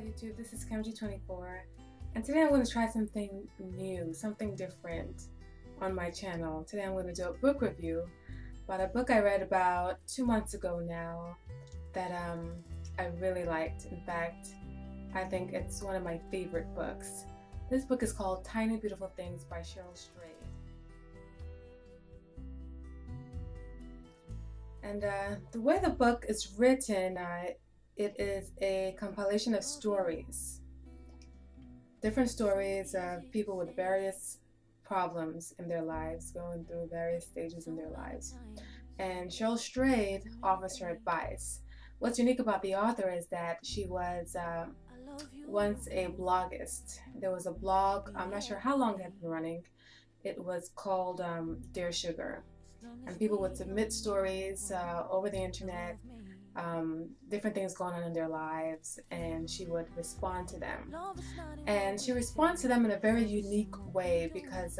YouTube, this is Kemji24, and today I'm going to try something new, something different on my channel. Today I'm going to do a book review about a book I read about 2 months ago now that I really liked. In fact, I think it's one of my favorite books. This book is called Tiny Beautiful Things by Cheryl Strayed. And the way the book is written, it is a compilation of stories, different stories of people with various problems in their lives, going through various stages in their lives. And Cheryl Strayed offers her advice. What's unique about the author is that she was once a bloggist. There was a blog, I'm not sure how long it had been running. It was called Dear Sugar. And people would submit stories over the internet, different things going on in their lives, and she would respond to them. And she responds to them in a very unique way because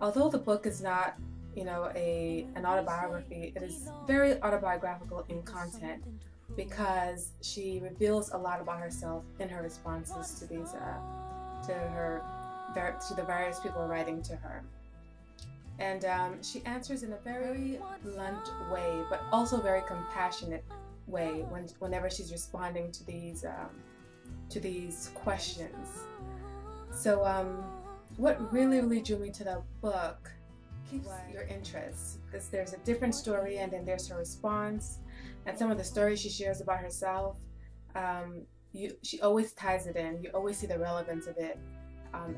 although the book is not, an autobiography, it is very autobiographical in content because she reveals a lot about herself in her responses to these, to the various people writing to her. And she answers in a very blunt way, but also very compassionate way whenever she's responding to these questions. So what really drew me to the book keeps your interest, because there's a different story and then there's her response, and some of the stories she shares about herself. She always ties it in. You always see the relevance of it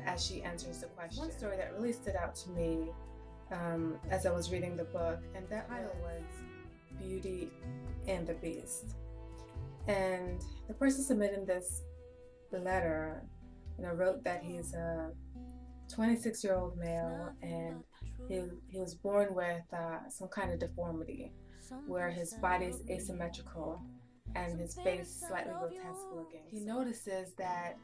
as she answers the question. One story that really stood out to me as I was reading the book, and that title was Beauty and the Beast. And the person submitting this letter, wrote that he's a 26-year-old male, and he was born with some kind of deformity where his body is asymmetrical and his face slightly grotesque looking. He notices that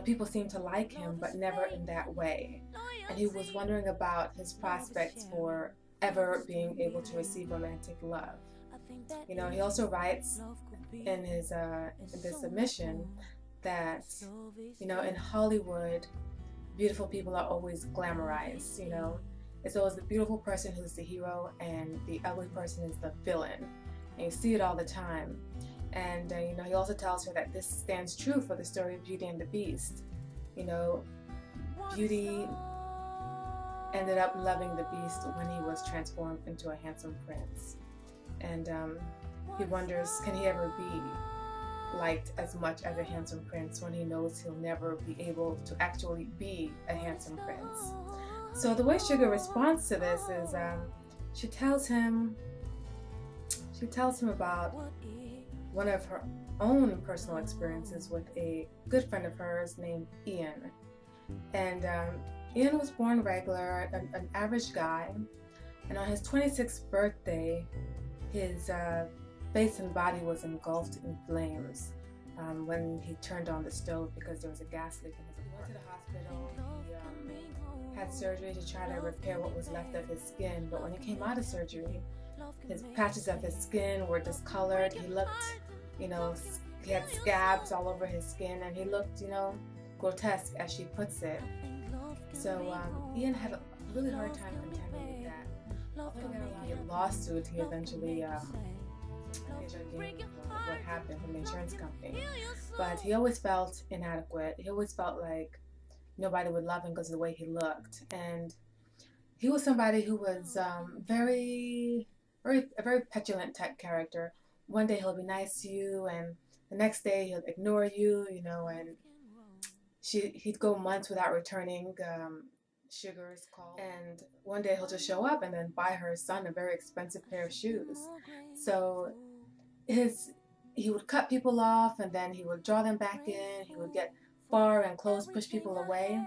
people seem to like him, but never in that way. And he was wondering about his prospects for ever being able to receive romantic love. He also writes in his submission that, in Hollywood, beautiful people are always glamorized. It's always the beautiful person who's the hero and the ugly person is the villain. And you see it all the time. And he also tells her that this stands true for the story of Beauty and the Beast. Beauty ended up loving the Beast when he was transformed into a handsome prince. And he wonders, can he ever be liked as much as a handsome prince when he knows he'll never be able to actually be a handsome prince? So the way Sugar responds to this is she tells him about one of her own personal experiences with a good friend of hers named Ian. And Ian was born regular, an average guy, and on his 26th birthday, his face and body was engulfed in flames when he turned on the stove because there was a gas leak in his apartment. He went to the hospital. He had surgery to try to repair what was left of his skin, but when he came out of surgery, his patches of his skin were discolored. He looked, he had scabs all over his skin, and he looked, grotesque, as she puts it. So Ian had a really hard time contending with that. After getting a lawsuit, he eventually gained what happened from the insurance company. But he always felt inadequate. He always felt like nobody would love him because of the way he looked. And he was somebody who was a very petulant type character. One day he'll be nice to you, and the next day he'll ignore you, and he'd go months without returning Sugar's call. And one day he'll just show up and then buy her son a very expensive pair of shoes. So he would cut people off, and then he would draw them back in. He would get far and close, push people away.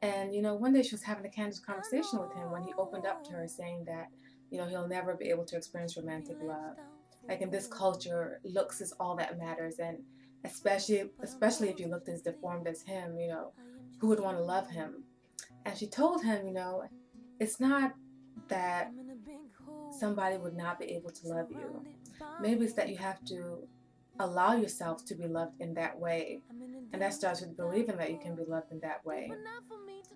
And one day she was having a candid conversation with him when he opened up to her, saying that he'll never be able to experience romantic love. Like, in this culture, looks is all that matters, and especially if you looked as deformed as him, who would want to love him? And she told him, it's not that somebody would not be able to love you. Maybe it's that you have to allow yourself to be loved in that way. And that starts with believing that you can be loved in that way.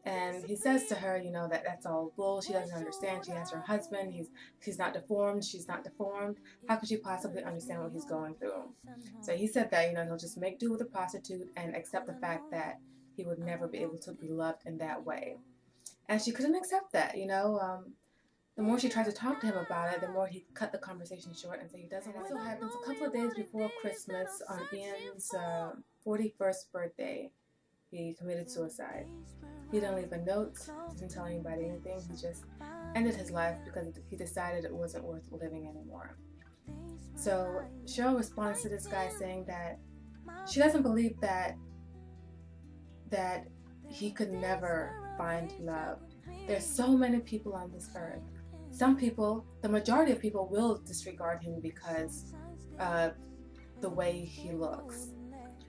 And he says to her, you know, that that's all bull. She doesn't understand. She has her husband. He's not deformed. She's not deformed. How could she possibly understand what he's going through? So he said that, you know, he'll just make do with a prostitute and accept the fact that he would never be able to be loved in that way. And she couldn't accept that, you know. The more she tried to talk to him about it, the more he cut the conversation short and said he doesn't want to. It so happens a couple of days before Christmas, on Ian's 41st birthday, he committed suicide. He didn't leave a note, didn't tell anybody anything. He just ended his life because he decided it wasn't worth living anymore. So Cheryl responds to this guy saying that she doesn't believe that he could never find love. There's so many people on this earth. Some people, the majority of people, will disregard him because of the way he looks.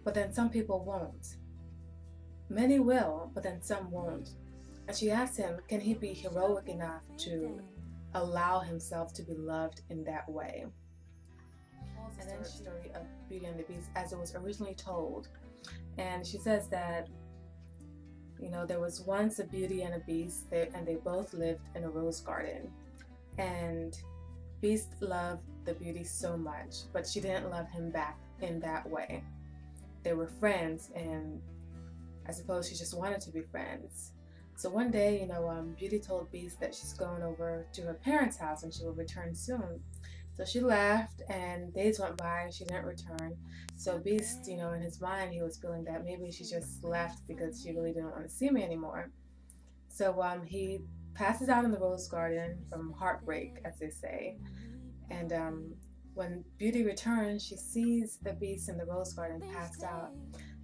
But then some people won't. Many will, but then some won't. And she asked him, can he be heroic enough to allow himself to be loved in that way? And then the story of Beauty and the Beast as it was originally told. And she says that, you know, there was once a Beauty and a Beast, and they both lived in a rose garden. And Beast loved the Beauty so much, but she didn't love him back in that way. They were friends, and I suppose she just wanted to be friends. So one day, you know, Beauty told Beast that she's going over to her parents' house and she will return soon. So she left, and days went by and she didn't return. So Beast, you know, in his mind, he was feeling that maybe she just left because she really didn't want to see me anymore. So he passes out in the rose garden from heartbreak, as they say. And when Beauty returns, she sees the Beast in the rose garden passed out.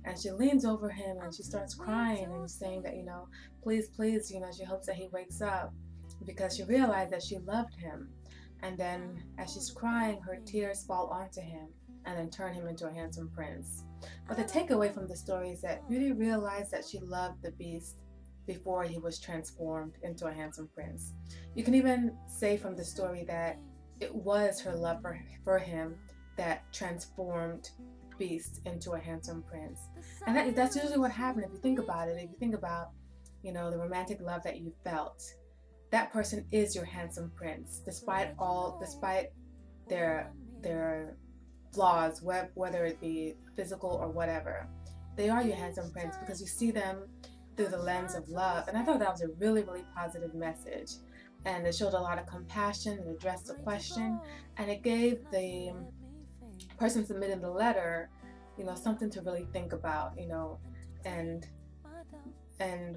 And she leans over him and she starts crying and saying that, you know, please, please, you know, she hopes that he wakes up, because she realized that she loved him. And then as she's crying, her tears fall onto him and then turn him into a handsome prince. But the takeaway from the story is that Beauty realized that she loved the Beast before he was transformed into a handsome prince. You can even say from the story that it was her love for him that transformed Beast into a handsome prince. And that's usually what happened if you think about it. If you think about, you know, the romantic love that you felt, that person is your handsome prince, despite their flaws, whether it be physical or whatever. They are your handsome prince because you see them through the lens of love. And I thought that was a really, really positive message. And it showed a lot of compassion and addressed the question, and it gave the person submitting the letter, you know, something to really think about, you know, and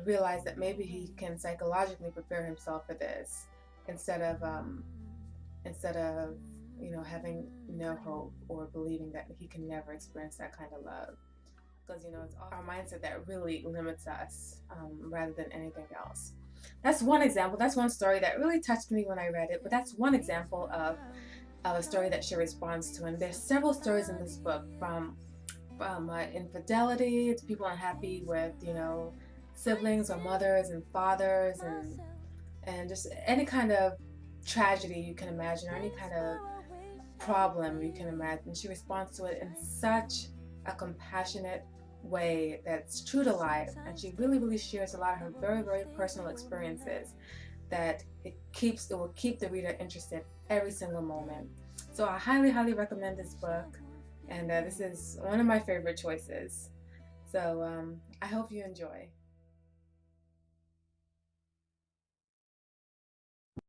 realize that maybe he can psychologically prepare himself for this instead of you know, having no hope or believing that he can never experience that kind of love. Because, you know, it's our mindset that really limits us rather than anything else. That's one example. That's one story that really touched me when I read it. But that's one example of a story that she responds to. And there's several stories in this book, from infidelity to people unhappy with, you know, siblings or mothers and fathers, and just any kind of tragedy you can imagine, or any kind of problem you can imagine. She responds to it in such a compassionate way that's true to life, and she really, really shares a lot of her very, very personal experiences that it will keep the reader interested every single moment. So I highly, highly recommend this book, and this is one of my favorite choices. So I hope you enjoy.